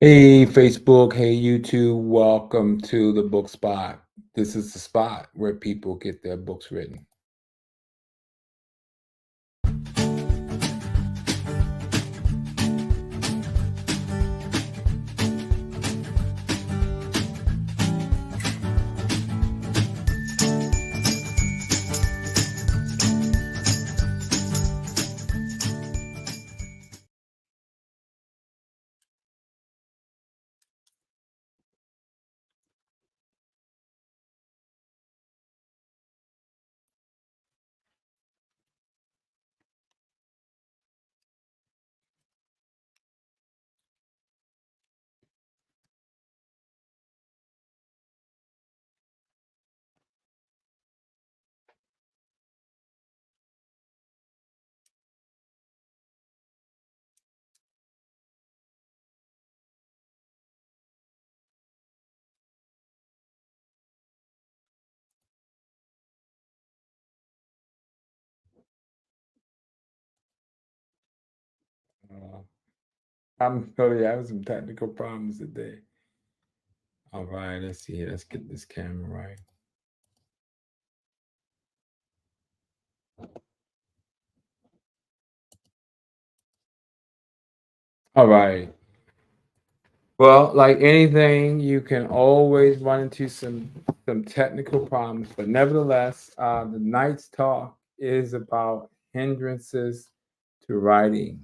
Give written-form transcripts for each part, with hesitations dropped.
Hey, Facebook. Hey, YouTube. Welcome to the book spot. This is the spot where people get their books written. Uh, I'm really having some technical problems today. All right, let's see here. Let's get this camera right. All right. Well, like anything, you can always run into some technical problems, but nevertheless, the night's talk is about hindrances to writing.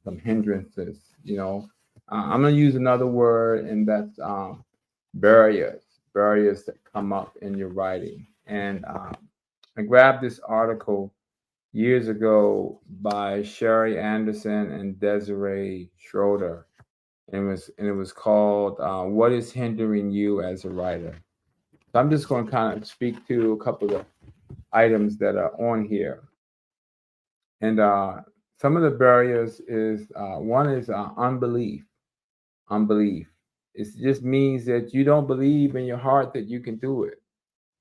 Some hindrances. I'm gonna use another word, and that's barriers. Barriers that come up in your writing. And I grabbed this article years ago by Sherry Anderson and Desiree Schroeder, and it was called "What is Hindering You as a Writer." So I'm just going to kind of speak to a couple of items that are on here, and some of the barriers is one is unbelief. Unbelief. It just means that you don't believe in your heart that you can do it.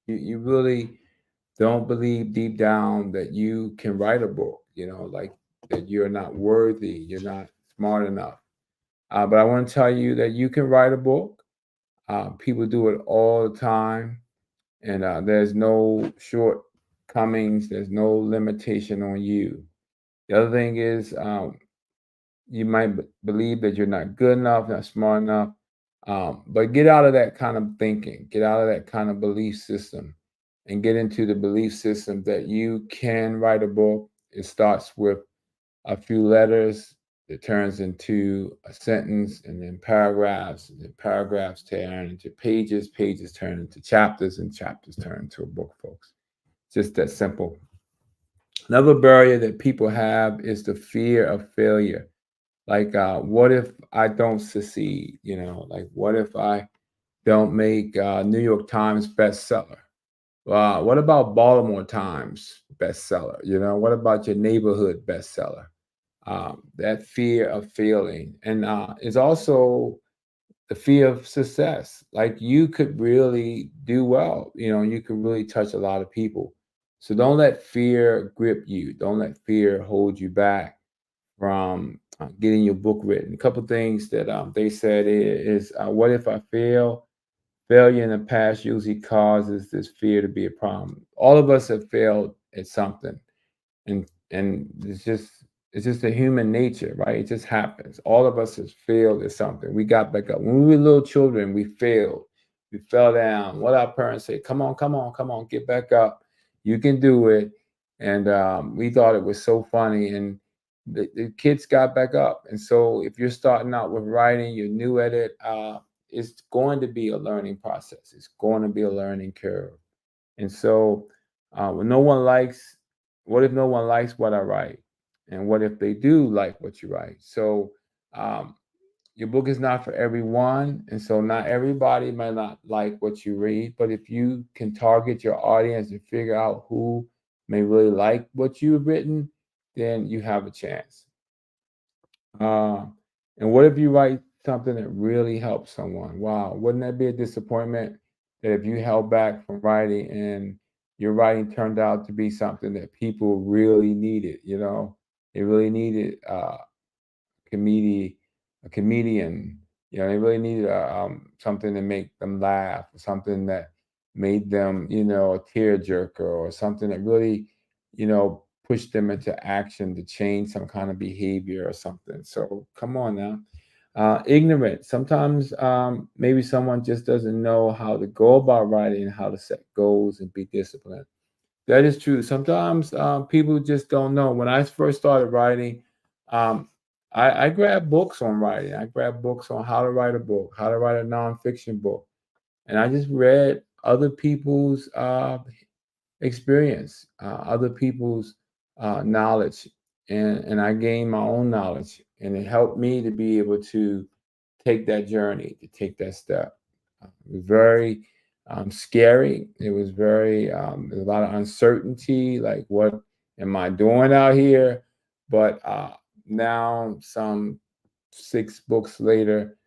You really don't believe deep down that you can write a book, like that you're not worthy, you're not smart enough. But I want to tell you that you can write a book. People do it all the time, and there's no shortcomings, there's no limitation on you. The other thing is, you might believe that you're not good enough, not smart enough. But get out of that kind of thinking, get out of that kind of belief system, and get into the belief system that you can write a book. It starts with a few letters, it turns into a sentence, and then paragraphs turn into pages, pages turn into chapters, and chapters turn into a book, folks. Just that simple. Another barrier that people have is the fear of failure. Like, what if I don't succeed? Like, what if I don't make New York Times bestseller? What about Baltimore Times bestseller? What about your neighborhood bestseller? That fear of failing, and is also the fear of success. Like, you could really do well. You could really touch a lot of people. So don't let fear grip you. Don't let fear hold you back from getting your book written. A couple things that they said is, what if I fail? Failure in the past usually causes this fear to be a problem. All of us have failed at something, and it's just a human nature, right? It just happens. All of us has failed at something. We got back up. When we were little children, we failed. We fell down. What our parents say, come on, come on, come on, get back up. You can do it. And we thought it was so funny. And the kids got back up. And so if you're starting out with writing, you're new at it, it's going to be a learning process. It's going to be a learning curve. And so, when no one likes, what if no one likes what I write? And what if they do like what you write? So, um, your book is not for everyone. And so, not everybody might not like what you read. But if you can target your audience and figure out who may really like what you've written, then you have a chance. Uh, and what if you write something that really helps someone? Wow, wouldn't that be a disappointment that if you held back from writing and your writing turned out to be something that people really needed? They really needed comedi- a comedian They really needed something to make them laugh, something that made them, a tear jerker, or something that really, pushed them into action to change some kind of behavior or something. So come on now. Ignorant. Sometimes maybe someone just doesn't know how to go about writing, and how to set goals and be disciplined. That is true. Sometimes people just don't know. When I first started writing, um, I grabbed books on writing. I grabbed books on how to write a book, how to write a nonfiction book, and I just read other people's experience, other people's knowledge, and I gained my own knowledge, and it helped me to be able to take that journey, to take that step. It was very scary. It was very there's a lot of uncertainty, like what am I doing out here? But now, some 6 books later,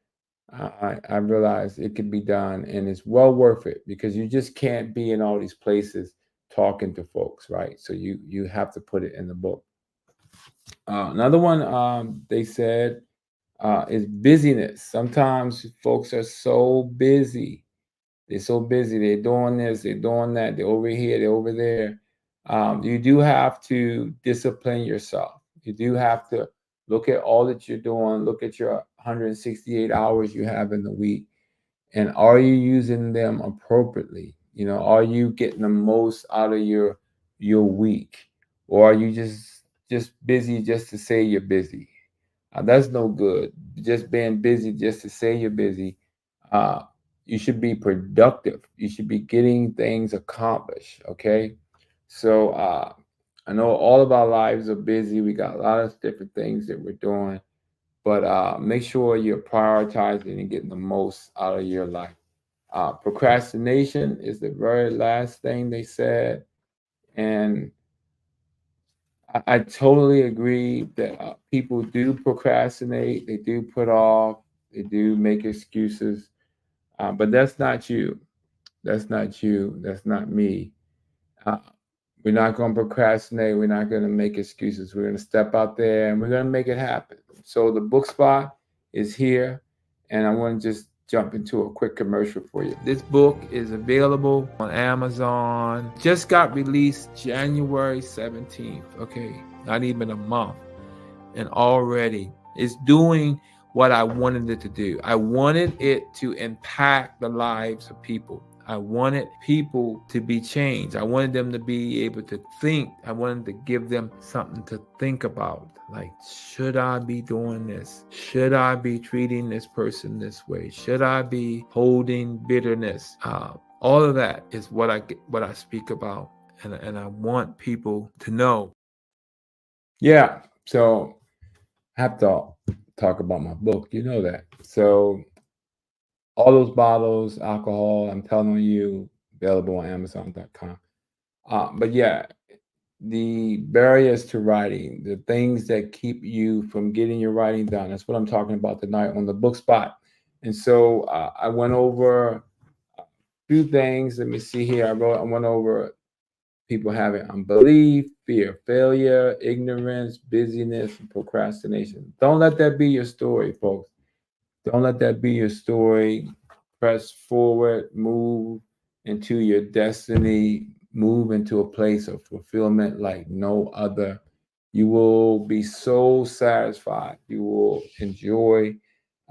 I realized it could be done, and it's well worth it, because you just can't be in all these places talking to folks, right? So you have to put it in the book. Another one they said is busyness. Sometimes folks are so busy. They're so busy. They're doing this, they're doing that, they're over here, they're over there. You do have to discipline yourself. You do have to look at all that you're doing, look at your 168 hours you have in the week, and are you using them appropriately? Are you getting the most out of your week, or are you just busy just to say you're busy? That's no good. Just being busy just to say you're busy. uh, you should be productive. You should be getting things accomplished. Okay, so I know all of our lives are busy. We got a lot of different things that we're doing, but make sure you're prioritizing and getting the most out of your life. Procrastination is the very last thing they said, and I totally agree that people do procrastinate, they do put off, they do make excuses, but that's not you. That's not you. That's not me. Uh, we're not going to procrastinate. We're not going to make excuses. We're going to step out there and we're going to make it happen. So the book spot is here, and I want to just jump into a quick commercial for you. This book is available on Amazon. Just got released January 17th. Okay, not even a month, and already it's doing what I wanted it to do. I wanted it to impact the lives of people. I wanted people to be changed. I wanted them to be able to think. I wanted to give them something to think about. Like, should I be doing this? Should I be treating this person this way? Should I be holding bitterness? All of that is what I speak about, and I want people to know. Yeah. So I have to talk about my book. You know that. So all those bottles, alcohol, I'm telling you, available on Amazon.com. But yeah, the barriers to writing, the things that keep you from getting your writing done. That's what I'm talking about tonight on the book spot. And so I went over a few things. Let me see here. I went over people having unbelief, fear of failure, ignorance, busyness, and procrastination. Don't let that be your story, folks. Don't let that be your story. Press forward, move into your destiny, move into a place of fulfillment like no other. You will be so satisfied. You will enjoy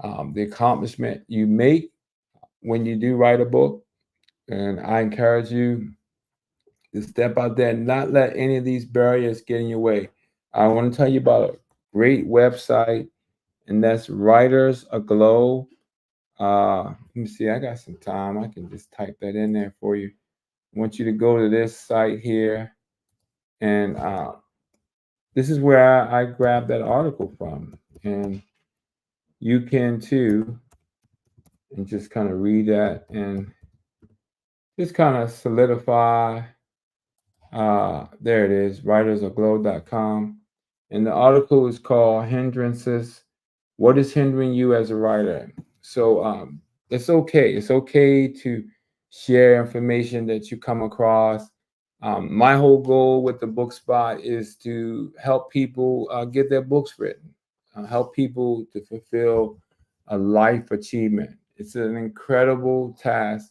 the accomplishment you make when you do write a book. And I encourage you to step out there and not let any of these barriers get in your way. I want to tell you about a great website, and that's Writers Aglow. Let me see. I got some time. I can just type that in there for you. I want you to go to this site here, and this is where I grabbed that article from, and you can too, and just kind of read that and just kind of solidify. There it is, writersaglow.com, and the article is called "Hindrances: What is hindering you as a writer?" So it's okay. It's okay to share information that you come across. My whole goal with the book spot is to help people get their books written, help people to fulfill a life achievement. It's an incredible task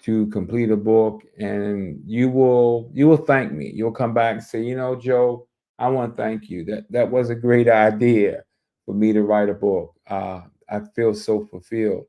to complete a book, and you will thank me. You'll come back and say, Joe, I want to thank you. That was a great idea for me to write a book. I feel so fulfilled.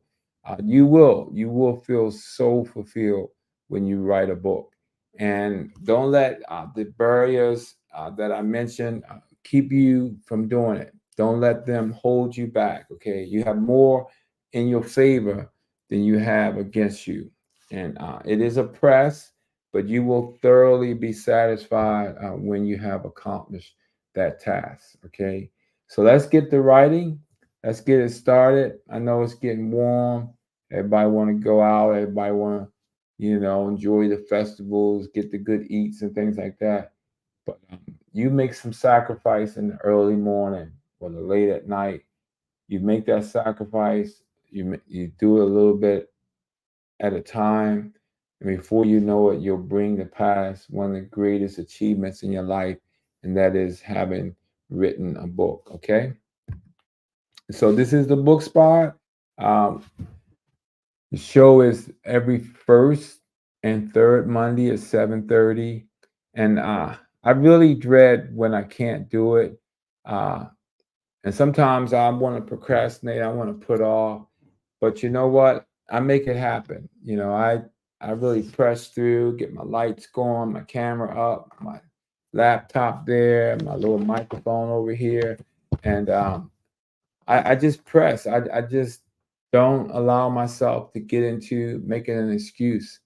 You will feel so fulfilled when you write a book. And don't let the barriers that I mentioned keep you from doing it. Don't let them hold you back. Okay, you have more in your favor than you have against you. And it is a press, but you will thoroughly be satisfied when you have accomplished that task. Okay, so let's get to writing. Let's get it started. I know it's getting warm. Everybody want to go out. Everybody want to, enjoy the festivals, get the good eats and things like that. But you make some sacrifice in the early morning or the late at night. You make that sacrifice. You do it a little bit at a time. And before you know it, you'll bring to pass one of the greatest achievements in your life, and that is having written a book. Okay. So this is the book spot. Um, the show is every first and third Monday at 7:30, and I really dread when I can't do it. Uh, and sometimes I want to procrastinate. I want to put off. But you know what? I make it happen. I really press through, get my lights going, my camera up, my laptop there, my little microphone over here, and I just press. I just don't allow myself to get into making an excuse.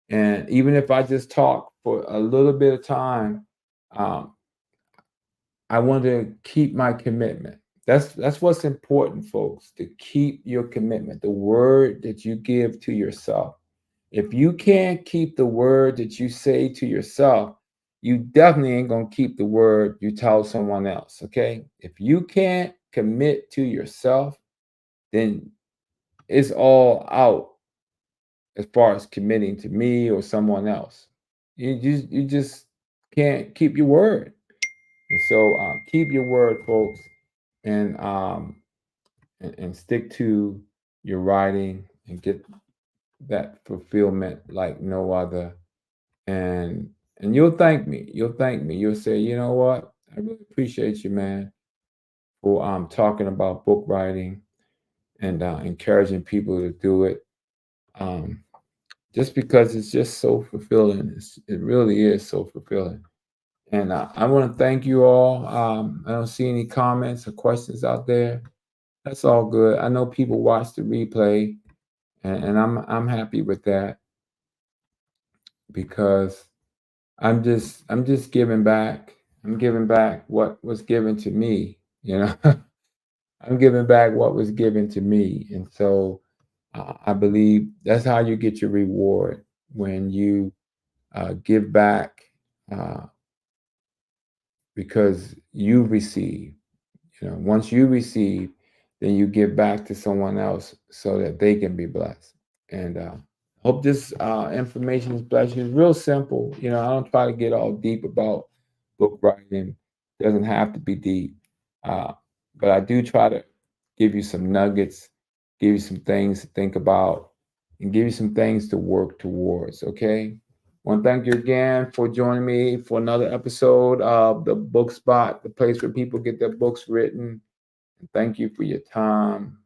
And even if I just talk for a little bit of time, um, I want to keep my commitment. That's what's important, folks, to keep your commitment, the word that you give to yourself. If you can't keep the word that you say to yourself, you definitely ain't going to keep the word you tell someone else, okay? If you can't commit to yourself, then it's all out as far as committing to me or someone else. You just can't keep your word. And so keep your word, folks, and and stick to your writing and get that fulfillment like no other. And you'll thank me. You'll thank me. You'll say, you know what? I really appreciate you, man, for talking about book writing and encouraging people to do it. Um, just because it's just so fulfilling. It really is so fulfilling. And I want to thank you all. I don't see any comments or questions out there. That's all good. I know people watch the replay, and I'm happy with that because I'm just giving back. I'm giving back what was given to me. You know, I'm giving back what was given to me, and so I believe that's how you get your reward when you give back uh, because you receive. Once you receive, then you give back to someone else so that they can be blessed. And hope this information is blessed you. It's real simple. I don't try to get all deep about book writing. It doesn't have to be deep. Uh, but I do try to give you some nuggets, give you some things to think about, and give you some things to work towards. Okay. I want to thank you again for joining me for another episode of the Book Spot, the place where people get their books written. And thank you for your time.